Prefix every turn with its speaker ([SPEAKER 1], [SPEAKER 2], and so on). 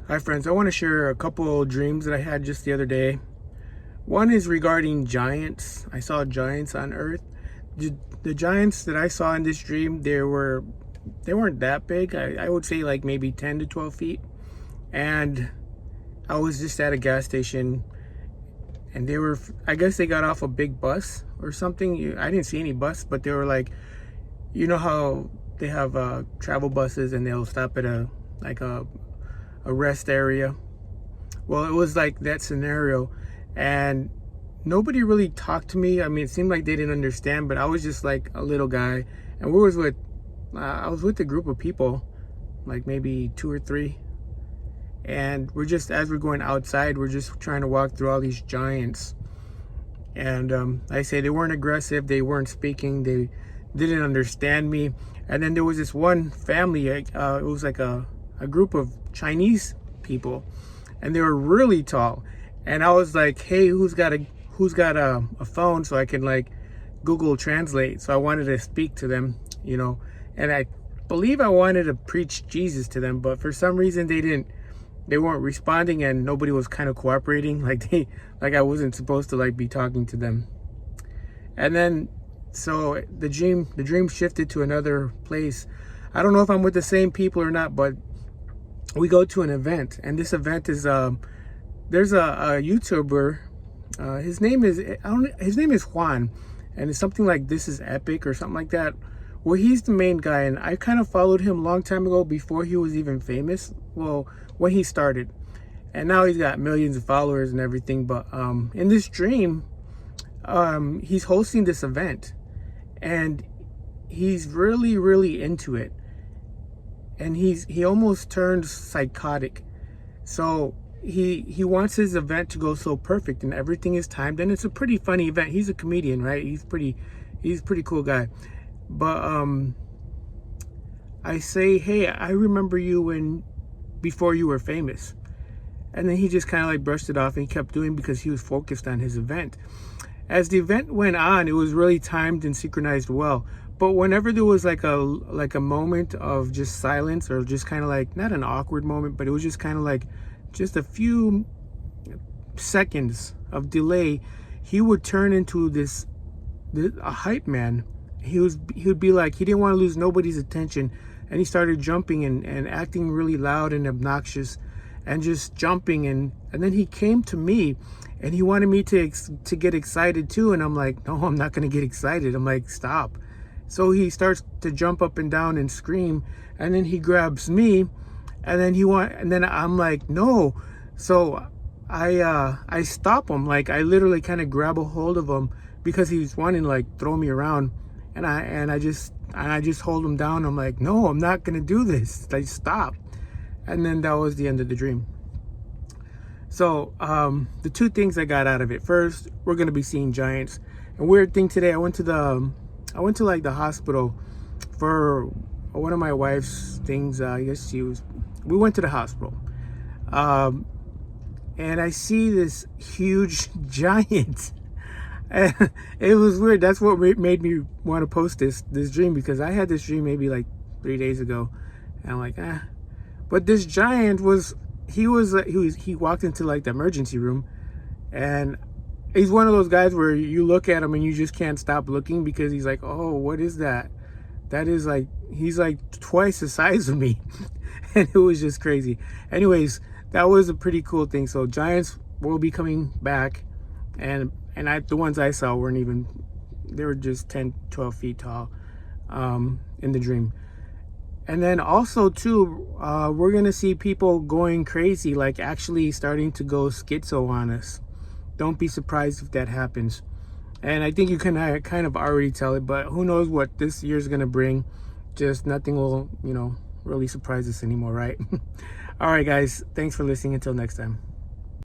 [SPEAKER 1] Hi friends, I want to share a couple dreams that I had just the other day. One is regarding giants. I saw giants on Earth. The giants that I saw in this dream, they weren't that big. I would say like maybe 10 to 12 feet. And I was just at a gas station and I guess they got off a big bus or something. I didn't see any bus, but they were like, you know how they have travel buses and they'll stop at a rest area. Well, it was like that scenario, and nobody really talked to me. I mean, it seemed like they didn't understand, but I was just like a little guy, and I was with a group of people, like maybe two or three, and as we're going outside, we're just trying to walk through all these giants. And I say they weren't aggressive, they weren't speaking, they didn't understand me. And then there was this one family, it was like a group of Chinese people, and they were really tall. And I was like, hey, who's got a phone so I can like Google Translate? So I wanted to speak to them, and I believe I wanted to preach Jesus to them, but for some reason they weren't responding, and nobody was kind of cooperating. Like I wasn't supposed to like be talking to them. And then so the dream shifted to another place. I don't know if I'm with the same people or not, but we go to an event, and this event is there's a YouTuber. His name is Juan, and it's something like This Is Epic or something like that. Well, he's the main guy, and I kind of followed him a long time ago before he was even famous. Well, when he started, and now he's got millions of followers and everything. But in this dream, he's hosting this event, and he's really into it, and he almost turned psychotic. So he wants his event to go so perfect and everything is timed, and it's a pretty funny event. He's a comedian, right? He's a pretty cool guy. But I say, hey, I remember you before you were famous. And then he just kind of like brushed it off, and he kept doing, because he was focused on his event. As the event went on, it was really timed and synchronized well. But whenever there was like a moment of just silence, or just kind of like, not an awkward moment, but it was just kind of like just a few seconds of delay, he would turn into a hype man. He would be like, he didn't want to lose nobody's attention, and he started jumping and acting really loud and obnoxious, and just jumping, and then he came to me, and he wanted me to get excited too, and I'm like, no, I'm not going to get excited. I'm like, stop. So he starts to jump up and down and scream, and then he grabs me, and then I'm like, no. So I stop him. Like, I literally kind of grab a hold of him, because he was wanting to like throw me around, and I just hold him down. I'm like, no, I'm not gonna do this. Like, stop. And then that was the end of the dream. So the two things I got out of it: first, we're gonna be seeing giants. And weird thing today, I went to like the hospital for one of my wife's things. I guess we went to the hospital, and I see this huge giant. It was weird. That's what made me want to post this dream, because I had this dream maybe like 3 days ago, and I'm like, But this giant he walked into like the emergency room, and he's one of those guys where you look at him and you just can't stop looking, because he's like, oh, what is that? That is like, he's like twice the size of me. And it was just crazy. Anyways, that was a pretty cool thing. So giants will be coming back, and the ones I saw they were just 10, 12 feet tall in the dream. And then also too, we're gonna see people going crazy, like actually starting to go schizo on us. Don't be surprised if that happens. And I think you can kind of already tell it, but who knows what this year's gonna bring. Just nothing will, really surprise us anymore, right? All right, guys, thanks for listening. Until next time.